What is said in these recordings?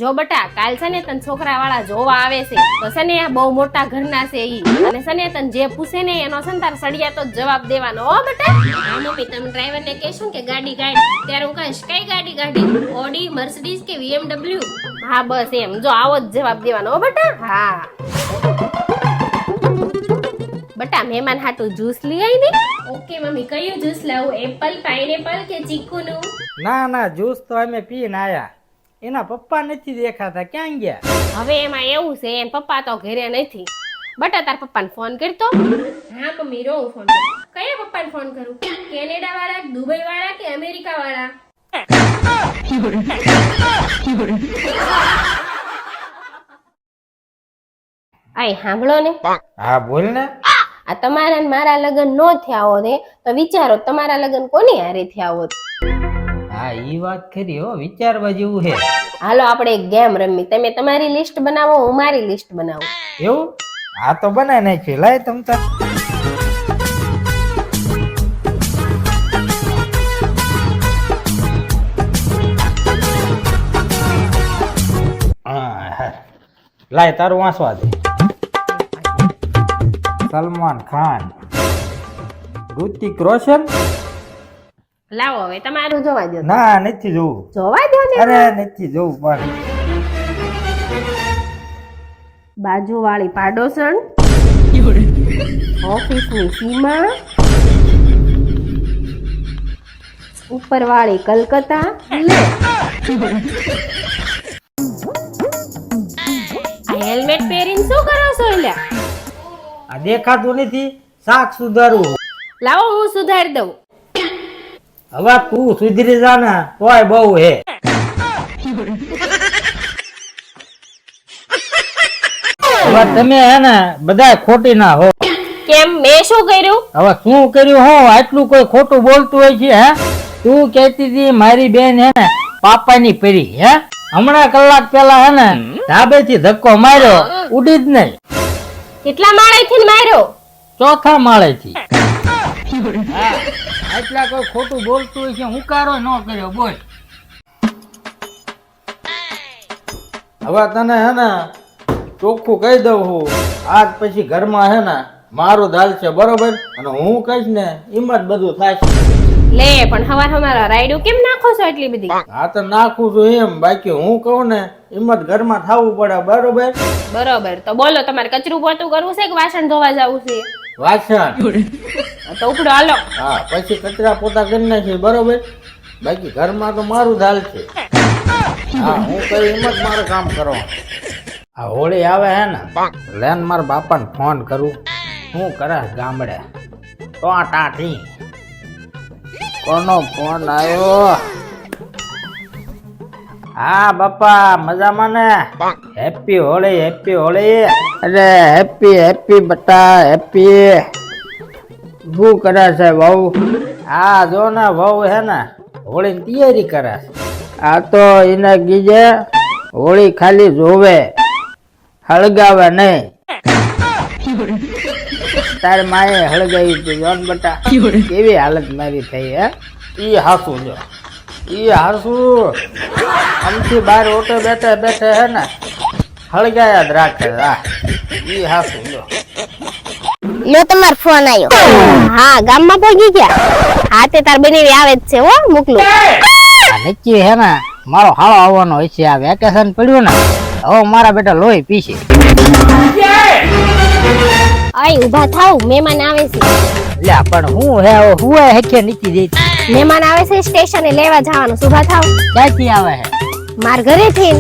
જો બટા કાલ છે ને તને છોકરા વાળા જોવા આવે છે તો છે ને બહુ મોટા ઘરના છે ઈ અને છે ને તને જે પૂછે ને એનો છે ને તાર સડિયા તો જવાબ દેવાનો હો બટા. હા મમ્મી તમે ડ્રાઈવર ને કહેશો કે ગાડી કાઢ ત્યારે હું કહીશ કઈ ગાડી કાઢી ઓડી મર્સિડીઝ કે BMW. હા બસ એમ જો આવો જ જવાબ દેવાનો હો બટા. હા બટા મહેમાન હાટુ જ્યુસ લઈ આવી ને. ઓકે મમ્મી કયું જ્યુસ લાવું એપલ પાઇનેપલ કે ચીકુનું? ના ના જ્યુસ તો અમે પીને આયા. એના પપ્પા નથી દેખાતા, ક્યાં ગયા? હવે એમાં એવું છે એન પપ્પા તો ઘરે નથી. બટા તાર પપ્પાને ફોન કરતો. હા મમ્મી રો ફોન કરું. કયા પપ્પાને ફોન કરું? કેનેડા વાળા, દુબઈ વાળા કે અમેરિકા વાળા? આય સાંભળો ને. હા બોલ ને. આ તમારા ને મારા લગ્ન નો થયા હોત તો વિચારો તમારા લગ્ન કોની હારે થયા હોત? હા ઈ વાત ખરી હો, વિચારવા જેવું છે. હાલો આપણે એક ગેમ રમી. તમે તમારી લિસ્ટ બનાવો, હું મારી લિસ્ટ બનાવું. એવું? હા તો બનાવી નાખી. લાય તમ તાર. લાય તારું વાંચવા દે. સલમાન ખાન, ઋતિક રોશન. લાવો હવે તમારું જોવા દો. ના નથી જોવું. જોવા દો ને. અરે નથી જોવું પણ. બાજુવાળી પાડોશણ, ઓફિસની સીમા, ઉપરવાળી કલકત્તા. લે આ હેલ્મેટ પહેરીને શું કરો છો એલા? આ દેખાતું નથી, શાક સુધારવું. લાવો હું સુધારી દઉં. હવે તું સુધરી જા ને તોય બહુ હે. હવે તમે હે ને બધા ખોટી ના હો. કેમ મેં શું કર્યું? હવે શું કર્યું હો? આટલું કોઈ ખોટું બોલતું હોય છે હે? તું કહેતી હતી મારી બેન હે ને પાપાની પરી હે? હમણાં કલાક પેલા હે ને ધાબેથી ધક્કો માર્યો, ઉડી જ નહીં. કેટલા માળેથી માર્યો? ચોથા માળેથી. આટલા કોઈ ખોટું બોલતું હોય છે, હુંકારો ન કર્યો બોલ. હવે તને હે ને ચોખ્ખું કહી દઉં હું, આજ પછી ઘરમાં હે ને મારું દાલ છે બરોબર, અને હું કહીશ ને એમ જ બધું થાય. લે પણ હવાર રાયડું કેમ નાખો છો એટલી બધી? હા તો નાખું છું એમ, બાકી હું કહું ને એમ જ ઘરમાં થવું પડે બરોબર. બરોબર તો બોલો તમારે કચરું પોતું કરવું છે કે વાસણ ધોવા જવું છે? વાસણ તો ઉપડો હાલો. હા પછી કચરા પોતા કરી નાખીએ બરોબર, બાકી ઘરમાં તો મારું દાલ છે. હા હું કઈ એમ જ મારું કામ કરવાનું. આ હોળી આવે હે ને લેન મારા બાપાને ફોન કરું. શું કરે ગામડે તો ટાઠી? કોનો ફોન આવ્યો? હા બાપા મજામાં ને? Happy Holi, happy Holi. અરે હેપી હેપી બટા હેપી. શું કરે છે બહુ? હા જો ને બહુ હે ને હોળી ની તૈયારી કરે છે. આ તો એને કીજે હોળી ખાલી જોવે, હળગાવે નહીં. તાર માએ હળગાવી હતી જોન બટા, કેવી હાલત મારી થઈ હે? ઈ હાસુ જો, ઈ હાસુ આમથી બહાર ઓટો બેઠે બેઠે હે ને હળગાયા જ રાખે. હા ઈ હાસુ જો. લ્યો તમાર ફોન આવ્યો. હા ગામમાં પહોંચી ગયા? હા તે તાર બનેવી આવે જ છે હો, મોકલું. નક્કી હે ને મારો હાળો આવવાનો હોય છે. આ વેકેશન પડ્યું ને હવે મારા બેટા લોહી પીશે. આય ઊભા થાવ, મહેમાન આવે છે. લ્યા પણ હું હે હું હેકે નીકળી જઈ. મહેમાન આવે છે સ્ટેશને લેવા જવાનું. ઊભા થાવ. ક્યાંથી આવે હે? માર ઘરેથી.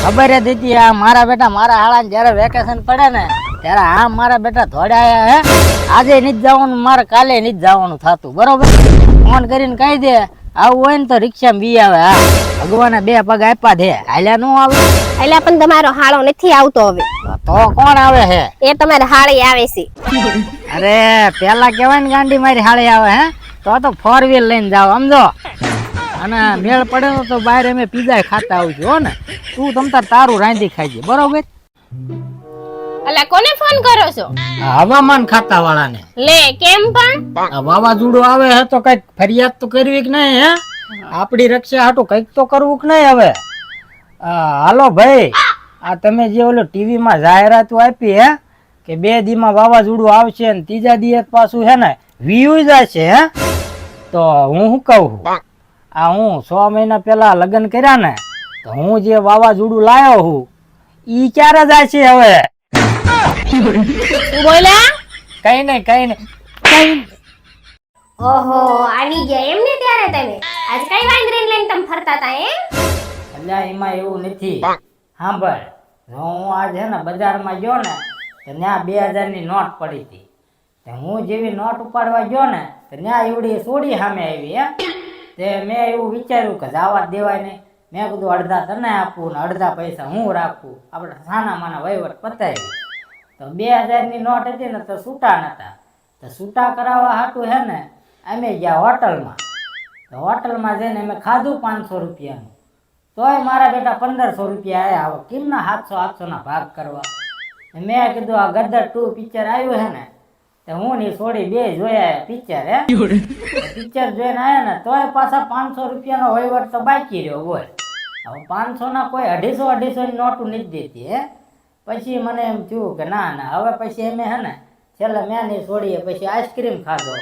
ખબર જ હતી આ મારા બેટા મારા હાળા જયારે વેકેશન પડે ને ત્યારે આ મારા બેટા ધોડાયા હે. આજે નથી જવાનું મારે, કાલે નથી જવાનું થતું બરોબર. ફોન કરીને કહી દે આવું હોય ને તો રિક્ષામાં બી આવે. હા ભગવાને 2 પગ આપ્યા દે, હાલ્યા નો આવે. એટલે પણ તમારો હાળો નથી આવતો હવે. તો કોણ આવે હે? એ તમારે હાળી આવે છે. અરે પેલા કેવાય ને ગાંડી મારી હાળી આવે હે, તો 4 વ્હીલ લઈને જાવ સમજો. અને મેળ પડે તો બહાર અમે પીઝા ખાતા આવજો હો ને. તું તમતાર તારું રાંધી ખાઈજે બરોબર. અલા કોને ફોન કરો છો? હવામાન ખાતા વાળાને. લે કેમ પણ? વાવાઝોડું આવે હે તો કઈક ફરિયાદ તો કરવી કે નહીં હે? આપડી રક્ષા હાટું કઈક તો કરવું કે નહીં હવે? હાલો ભાઈ, આ તમે જે ઓલો ટીવીમાં જાહેરાતો આપી હે કે 2 દીમાં વાવાઝોડું આવશે ને 3જા દી પાછું હે ને વીયુ જશે હે, તો હું શું કહું છું, આ હું 6 મહિના પહેલા લગ્ન કર્યા ને, તો હું જે વાવાઝોડું લાયો હું ઈ ક્યારે જાય છે હવે? તું બોલ્યા? કઈ નહીં ઓહો, આવી ગયા એમને ત્યારે તમે આજ કઈ વાંદરીને લઈને તમે ફરતા હતા એટલે એમાં એવું નથી. સાંભળ, હું આજ હે ને બજારમાં ગયો ને તો ત્યાં 2000 ની નોટ પડી હતી. તો હું જેવી નોટ ઉપાડવા ગયો ને તો ત્યાં એવડી સોડી સામે આવી હે. તે મેં એવું વિચાર્યું કે જવા દેવાય નહીં. મેં કીધું અડધા તને આપું ને અડધા પૈસા હું રાખું, આપણે સાના માના વહીવટ પતાવી. તો 2000 ની નોટ હતી ને તો છૂટા નતા. તો છૂટા કરાવવા હાટું હે ને અમે ગયા હોટલમાં. તો હોટલમાં જઈને અમે ખાધું 500 રૂપિયાનું. તોય મારા બેટા 1500 રૂપિયા આયા. હવે કેમના 700 ના ભાગ કરવા? મેં કીધું આ ગદર 2 પિક્ચર આવ્યું હે ને, તો હું ની છોડી 2 જોયા પિક્ચર હે. પિક્ચર જોઈને આયા ને તોય પાછા 500 રૂપિયાનો વહીવટ તો બાકી રહ્યો. બોલ, હવે 500 ના કોઈ 250 ની નોટું નથી દેતી હે. પછી મને એમ થયું કે ના હવે પછી અમે હે ને છેલ્લે મેં ની છોડીએ પછી આઈસ્ક્રીમ ખાધો.